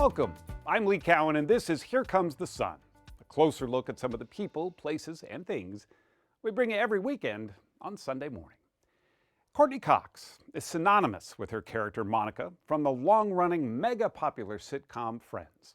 Welcome. I'm Lee Cowan, and this is Here Comes the Sun, a closer look at some of the people, places, and things we bring you every weekend on Sunday morning. Courtney Cox is synonymous with her character Monica from the long-running, mega-popular sitcom Friends.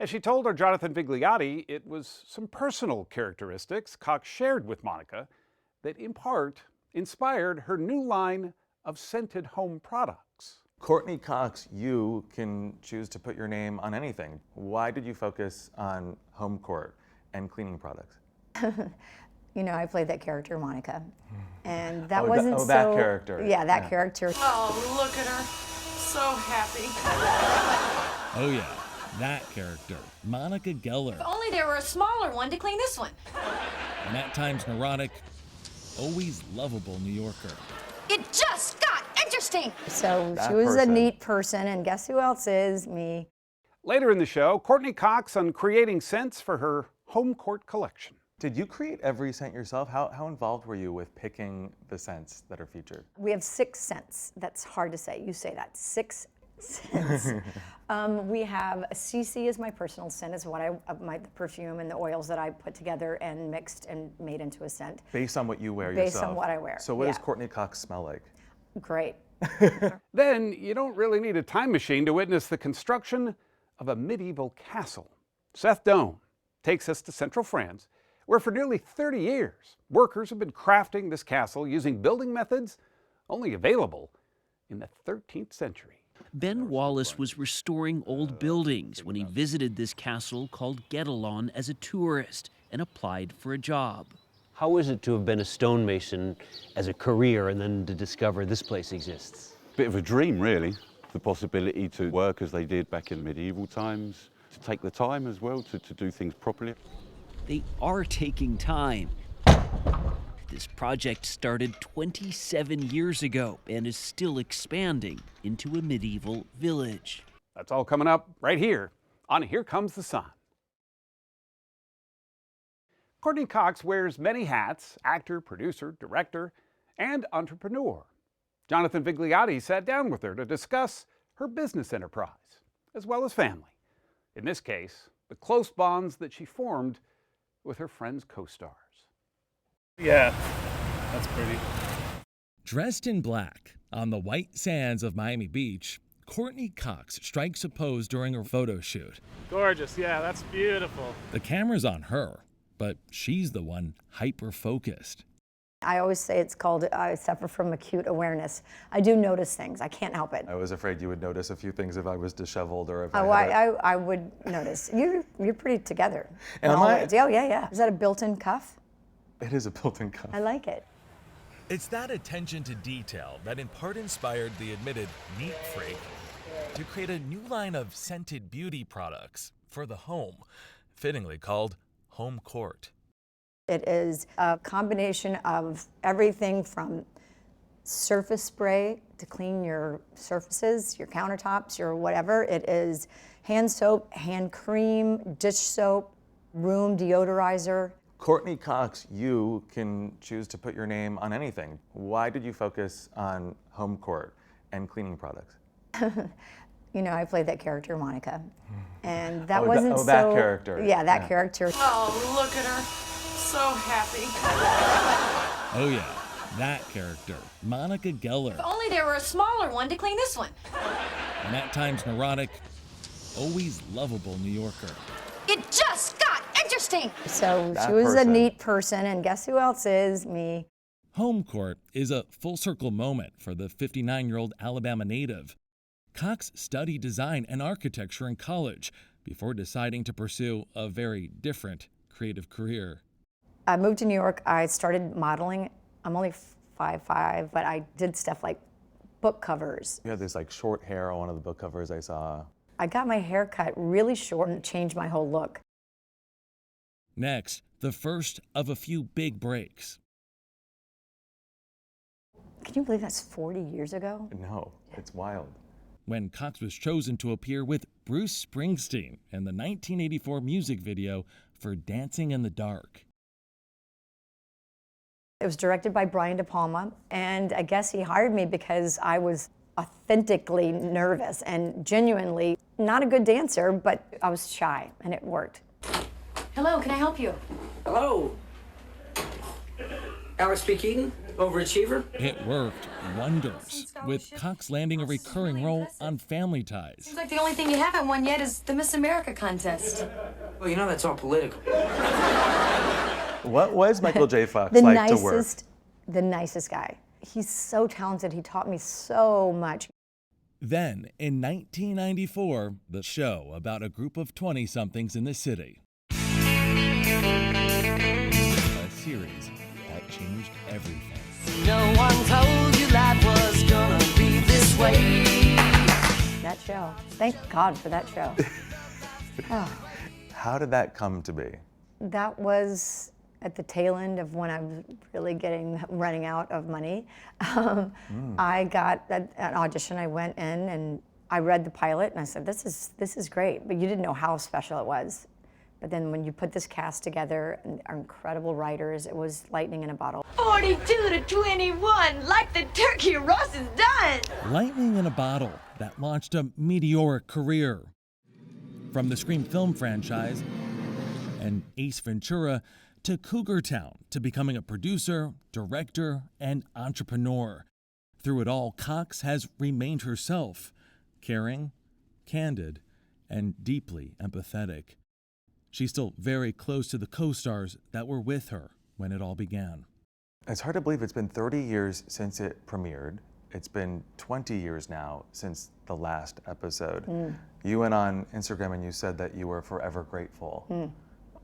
As she told our Jonathan Vigliotti, it was some personal characteristics Cox shared with Monica that, in part, inspired her new line of scented home products. Courtney Cox, you can choose to put your name on anything. Why did you focus on Homecourt and cleaning products? You know, I played that character, Monica, and that wasn't that character. Yeah, that character. Oh, look at her. So happy. Oh yeah, that character, Monica Geller. If only there were a smaller one to clean this one. An at times neurotic, always lovable New Yorker. It just got interesting. So That she was person. a neat person, and guess who else is? Me. Later in the show, Courtney Cox on creating scents for her Homecourt collection. Did you create every scent yourself? How involved were you with picking the scents that are featured? We have 6 scents. That's hard to say. You say that. 6 scents. We have CC is my personal scent. Is what the perfume and the oils that I put together and mixed and made into a scent. Based on what you wear Based yourself? on what I wear. So what does yeah. Courtney Cox smell like? Great. Then you don't really need a time machine to witness the construction of a medieval castle. Seth Doane takes us to central France, where for nearly 30 years, workers have been crafting this castle using building methods only available in the 13th century. Ben Wallace was restoring old buildings when he visited this castle called Guédelon as a tourist and applied for a job. How is it to have been a stonemason as a career and then to discover this place exists? Bit of a dream, really. The possibility to work as they did back in medieval times, to take the time as well to do things properly. They are taking time. This project started 27 years ago and is still expanding into a medieval village. That's all coming up right here on Here Comes the Sun. Courtney Cox wears many hats: actor, producer, director, and entrepreneur. Jonathan Vigliotti sat down with her to discuss her business enterprise, as well as family. In this case, the close bonds that she formed with her Friends co-stars. Yeah, that's pretty. Dressed in black, on the white sands of Miami Beach, Courtney Cox strikes a pose during her photo shoot. Gorgeous, yeah, that's beautiful. The camera's on her, but she's the one hyper-focused. I always say it's called, I suffer from acute awareness. I do notice things. I can't help it. I was afraid you would notice a few things if I was disheveled or if I would notice. You're pretty together. Am I? Oh, yeah. Is that a built-in cuff? It is a built-in cuff. I like it. It's that attention to detail that in part inspired the admitted neat freak to create a new line of scented beauty products for the home, fittingly called Homecourt. It is a combination of everything from surface spray to clean your surfaces, your countertops, your whatever. It is hand soap, hand cream, dish soap, room deodorizer. Courtney Cox, you can choose to put your name on anything. Why did you focus on Homecourt and cleaning products? You know, I played that character, Monica, and that that character. Yeah, that character. Oh, look at her. So happy. Oh yeah, that character, Monica Geller. If only there were a smaller one to clean this one. An at times neurotic, always lovable New Yorker. It just got interesting. So That she was person. a neat person, and guess who else is? Me. Homecourt is a full circle moment for the 59-year-old Alabama native. Cox studied design and architecture in college before deciding to pursue a very different creative career. I moved to New York. I started modeling. I'm only 5'5", but I did stuff like book covers. You had this like short hair on one of the book covers I saw. I got my hair cut really short and changed my whole look. Next, the first of a few big breaks. Can you believe that's 40 years ago? No, it's wild. When Cox was chosen to appear with Bruce Springsteen in the 1984 music video for Dancing in the Dark. It was directed by Brian De Palma, and I guess he hired me because I was authentically nervous and genuinely not a good dancer, but I was shy, and it worked. Hello, can I help you? Hello. Alex speaking, overachiever. It worked wonders, with Cox landing a recurring role on Family Ties. Seems like the only thing you haven't won yet is the Miss America contest. Well, you know that's all political. What was Michael J. Fox like to work? The nicest guy. He's so talented. He taught me so much. Then, in 1994, the show about a group of 20-somethings in the city. A series that changed everything. No one told you life was gonna be this way. That show. Thank God for that show. Oh. How did that come to be? That was at the tail end of when I was really running out of money. I got an audition. I went in and I read the pilot and I said, this is great, but you didn't know how special it was. But then when you put this cast together and our incredible writers, it was lightning in a bottle. 42-21, like the turkey Ross is done. Lightning in a bottle that launched a meteoric career. From the Scream film franchise and Ace Ventura to Cougar Town, to becoming a producer, director, and entrepreneur. Through it all, Cox has remained herself, caring, candid, and deeply empathetic. She's still very close to the co-stars that were with her when it all began. It's hard to believe it's been 30 years since it premiered. It's been 20 years now since the last episode. You went on Instagram and you said that you were forever grateful.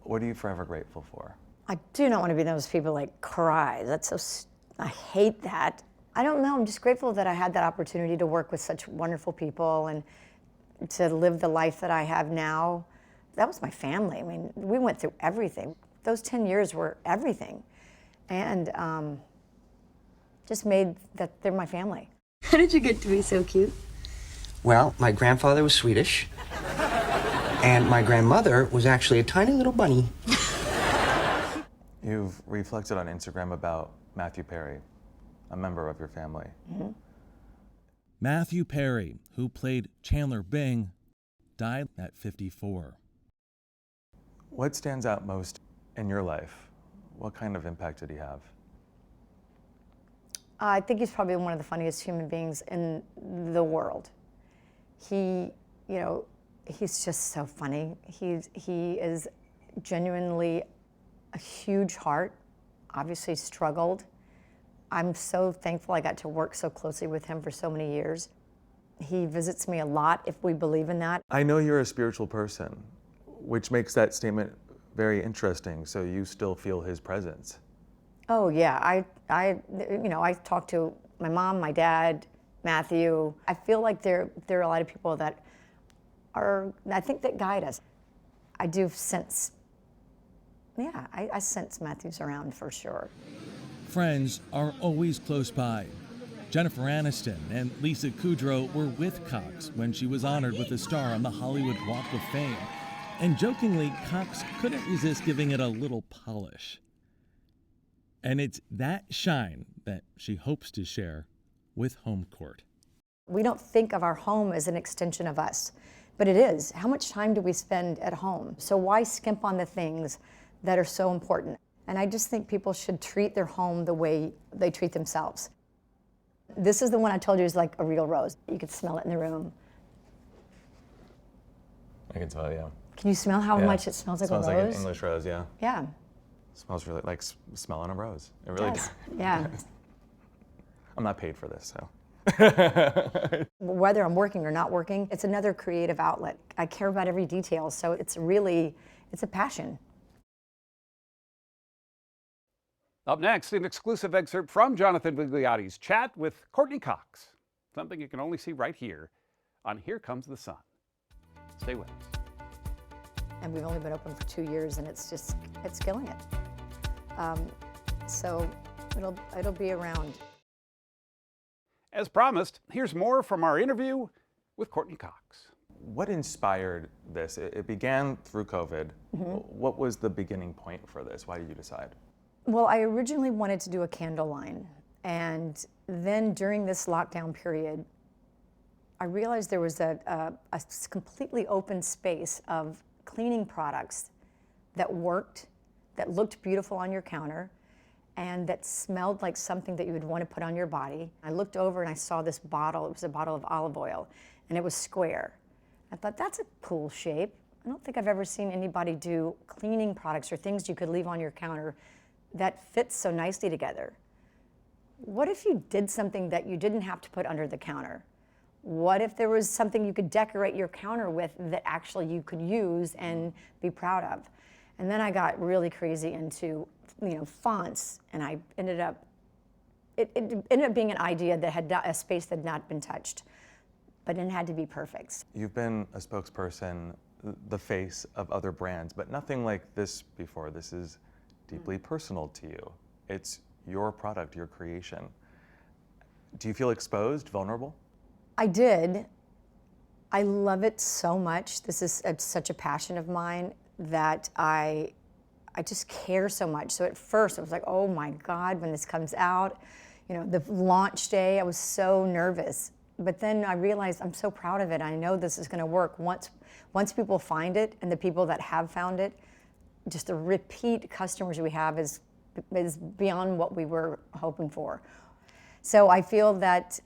What are you forever grateful for? I do not want to be those people like cry. I hate that. I don't know, I'm just grateful that I had that opportunity to work with such wonderful people and to live the life that I have now. That was my family. I mean, we went through everything. Those 10 years were everything. And just made that they're my family. How did you get to be so cute? Well, my grandfather was Swedish, and my grandmother was actually a tiny little bunny. You've reflected on Instagram about Matthew Perry, a member of your family. Matthew Perry, who played Chandler Bing, died at 54. What stands out most in your life? What kind of impact did he have? I think he's probably one of the funniest human beings in the world. He's just so funny. He is genuinely a huge heart, obviously struggled. I'm so thankful I got to work so closely with him for so many years. He visits me a lot, if we believe in that. I know you're a spiritual person, which makes that statement very interesting. So you still feel his presence? Oh yeah, I talk to my mom, my dad, Matthew. I feel like there are a lot of people that I think that guide us. I do sense, I sense Matthew's around for sure. Friends are always close by. Jennifer Aniston and Lisa Kudrow were with Cox when she was honored with a star on the Hollywood Walk of Fame. And jokingly, Cox couldn't resist giving it a little polish. And it's that shine that she hopes to share with Homecourt. We don't think of our home as an extension of us, but it is. How much time do we spend at home? So why skimp on the things that are so important? And I just think people should treat their home the way they treat themselves. This is the one I told you is like a real rose. You could smell it in the room. I can tell, yeah. Can you smell how much it smells like a rose? Smells like an English rose, yeah. Yeah. Smells really like smelling a rose. It really does. Yeah. I'm not paid for this, so. Whether I'm working or not working, it's another creative outlet. I care about every detail, so it's a passion. Up next, an exclusive excerpt from Jonathan Vigliotti's chat with Courtney Cox, something you can only see right here on Here Comes the Sun. Stay with us. And we've only been open for 2 years, and it's killing it. So it'll be around. As promised, here's more from our interview with Courtney Cox. What inspired this? It began through COVID. What was the beginning point for this? Why did you decide? Well, I originally wanted to do a candle line, and then during this lockdown period, I realized there was a completely open space of cleaning products that worked, that looked beautiful on your counter, and that smelled like something that you would want to put on your body. I looked over and I saw this bottle. It was a bottle of olive oil, and it was square. I thought, that's a cool shape. I don't think I've ever seen anybody do cleaning products or things you could leave on your counter that fits so nicely together. What if you did something that you didn't have to put under the counter? What if there was something you could decorate your counter with that actually you could use and be proud of? And then I got really crazy into, fonts, and I ended up, it ended up being an idea that had not, a space that had not been touched, but it had to be perfect. You've been a spokesperson, the face of other brands, but nothing like this before. This is deeply personal to you. It's your product, your creation. Do you feel exposed, vulnerable? I did. I love it so much. This is such a passion of mine that I just care so much. So at first I was like, oh my God, when this comes out, the launch day, I was so nervous. But then I realized I'm so proud of it. I know this is going to work. Once people find it, and the people that have found it, just the repeat customers we have is beyond what we were hoping for. So I feel that,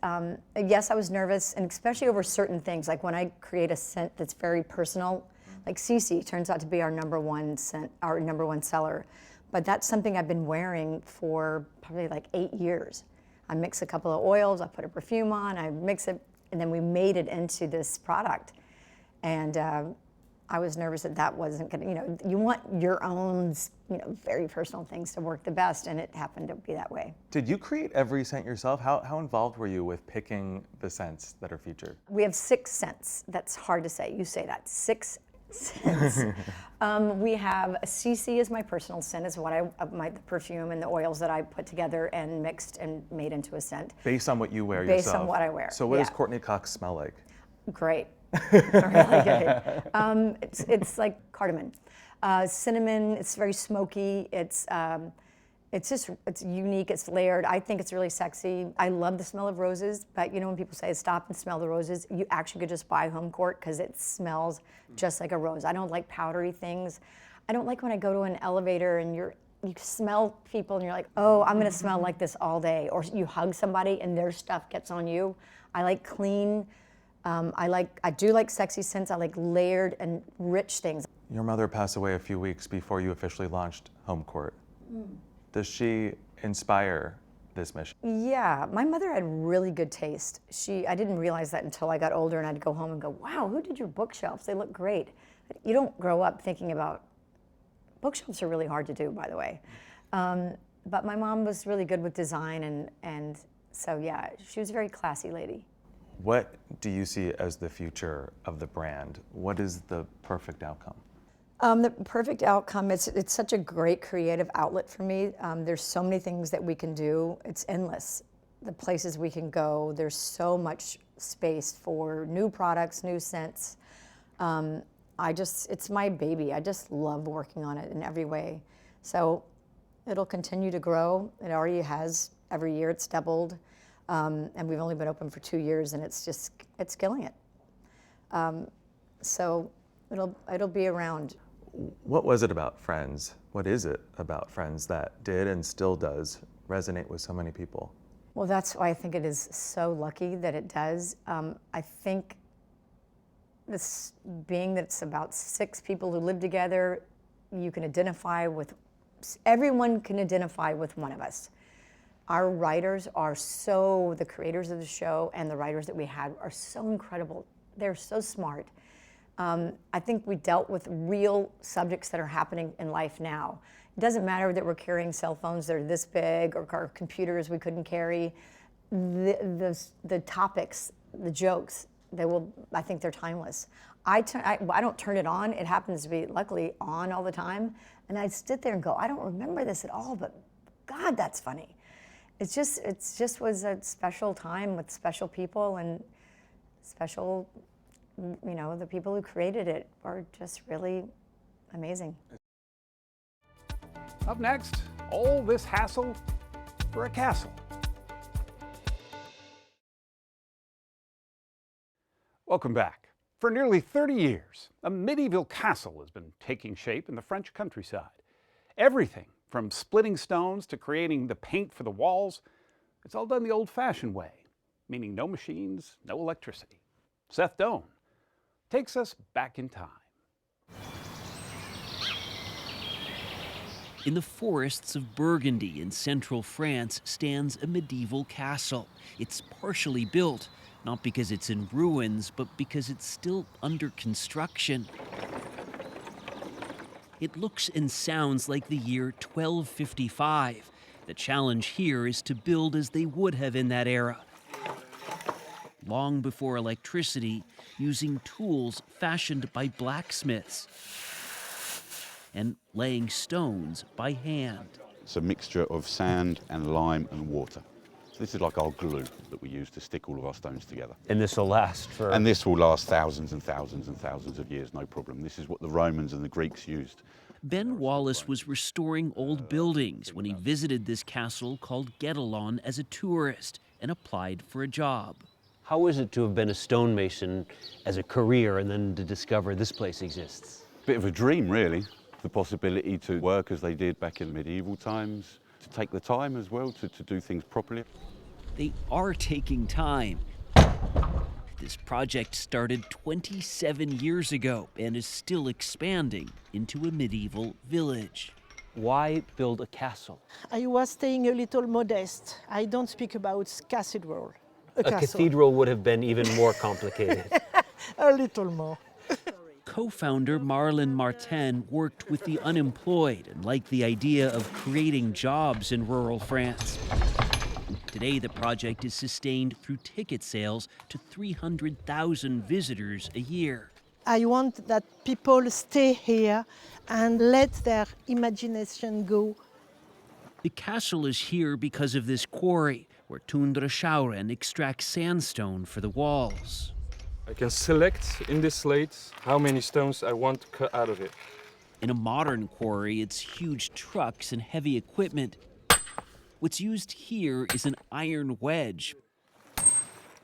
yes, I was nervous, and especially over certain things, like when I create a scent that's very personal, like CC turns out to be our number one scent, our number one seller. But that's something I've been wearing for probably like 8 years. I mix a couple of oils, I put a perfume on, I mix it, and then we made it into this product. And I was nervous that wasn't gonna, you want your own, very personal things to work the best, and it happened to be that way. Did you create every scent yourself? How involved were you with picking the scents that are featured? We have 6 scents. That's hard to say. You say that. 6 scents. We have CC is my personal scent, is what the perfume and the oils that I put together and mixed and made into a scent. Based on what you wear yourself? Based on what I wear. So what does Courtney Cox smell like? Great. Really good. It's like cardamom. Cinnamon, it's very smoky. It's unique, it's layered. I think it's really sexy. I love the smell of roses, but when people say stop and smell the roses, you actually could just buy Homecourt because it smells just like a rose. I don't like powdery things. I don't like when I go to an elevator and you smell people and you're like, oh, I'm gonna smell like this all day. Or you hug somebody and their stuff gets on you. I like clean. I do like sexy scents. I like layered and rich things. Your mother passed away a few weeks before you officially launched Homecourt. Does she inspire this mission? Yeah, my mother had really good taste. I didn't realize that until I got older and I'd go home and go, wow, who did your bookshelves? They look great. You don't grow up thinking about, bookshelves are really hard to do, by the way. But my mom was really good with design, and so yeah, she was a very classy lady. What do you see as the future of the brand? What is the perfect outcome? The perfect outcome, it's such a great creative outlet for me. There's so many things that we can do. It's endless. The places we can go, there's so much space for new products, new scents. It's my baby. I just love working on it in every way. So it'll continue to grow. It already has. Every year it's doubled. And we've only been open for 2 years, and it's killing it. So it'll be around. What was it about Friends? What is it about Friends that did and still does resonate with so many people? Well, that's why I think it is so lucky that it does. I think this being that it's about 6 people who live together, you can identify with, everyone can identify with one of us. Our writers are the creators of the show and the writers that we had are so incredible. They're so smart. I think we dealt with real subjects that are happening in life now. It doesn't matter that we're carrying cell phones that are this big or our computers we couldn't carry. The topics, the jokes, I think they're timeless. I don't turn it on. It happens to be, luckily, on all the time. And I sit there and go, I don't remember this at all, but God, that's funny. It just was a special time with special people and special, the people who created it are just really amazing. Up next, all this hassle for a castle. Welcome back. For nearly 30 years, a medieval castle has been taking shape in the French countryside. Everything from splitting stones to creating the paint for the walls, it's all done the old-fashioned way, meaning no machines, no electricity. Seth Doane takes us back in time. In the forests of Burgundy in central France stands a medieval castle. It's partially built, not because it's in ruins, but because it's still under construction. It looks and sounds like the year 1255. The challenge here is to build as they would have in that era. Long before electricity, using tools fashioned by blacksmiths and laying stones by hand. It's a mixture of sand and lime and water. So this is like our glue that we use to stick all of our stones together. And this will last for... And this will last thousands and thousands and thousands of years, no problem. This is what the Romans and the Greeks used. Ben Wallace was restoring old buildings when he visited this castle called Guédelon as a tourist and applied for a job. How is it to have been a stonemason as a career and then to discover this place exists? Bit of a dream, really. The possibility to work as they did back in medieval times, to take the time as well to do things properly. They are taking time. This project started 27 years ago and is still expanding into a medieval village. Why build a castle? I was staying a little modest. I don't speak about cathedral. A cathedral would have been even more complicated. A little more. Co-founder Marlon Martin worked with the unemployed and liked the idea of creating jobs in rural France. Today, the project is sustained through ticket sales to 300,000 visitors a year. I want that people stay here and let their imagination go. The castle is here because of this quarry, where Tundra Schauren extracts sandstone for the walls. I can select in this slate how many stones I want to cut out of it. In a modern quarry, it's huge trucks and heavy equipment. What's used here is an iron wedge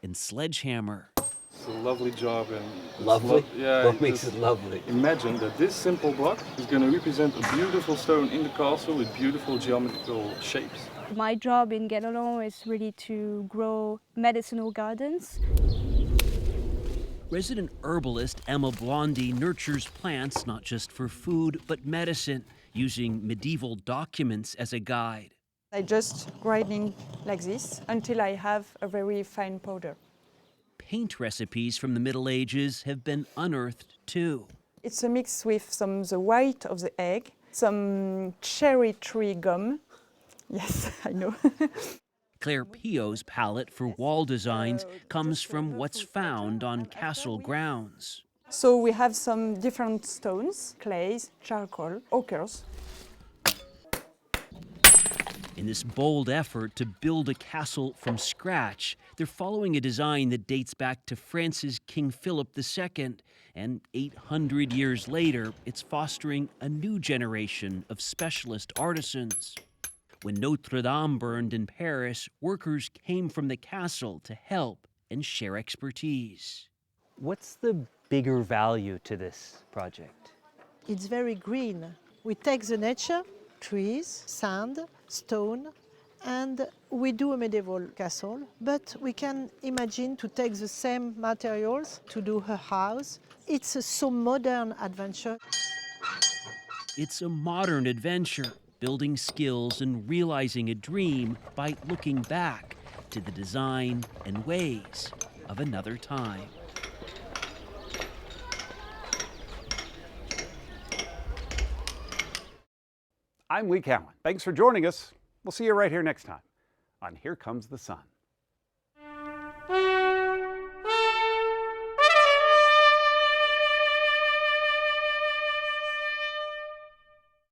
and sledgehammer. It's a lovely job. And lovely? Yeah. What makes it lovely? Imagine that this simple block is going to represent a beautiful stone in the castle with beautiful geometrical shapes. My job in Guédelon is really to grow medicinal gardens. Resident herbalist Emma Blondie nurtures plants not just for food, but medicine, using medieval documents as a guide. I just grinding like this until I have a very fine powder. Paint recipes from the Middle Ages have been unearthed too. It's a mix with the white of the egg, some cherry tree gum. Yes, I know. Claire Pio's palette for wall designs comes from what's found on castle grounds. So we have some different stones, clays, charcoal, ochres. In this bold effort to build a castle from scratch, they're following a design that dates back to France's King Philip II, and 800 years later, it's fostering a new generation of specialist artisans. When Notre Dame burned in Paris, workers came from the castle to help and share expertise. What's the bigger value to this project? It's very green. We take the nature, trees, sand, stone, and we do a medieval castle, but we can imagine to take the same materials to do her house. It's a so modern adventure. It's a modern adventure, building skills and realizing a dream by looking back to the design and ways of another time. I'm Lee Cowan. Thanks for joining us. We'll see you right here next time on Here Comes the Sun.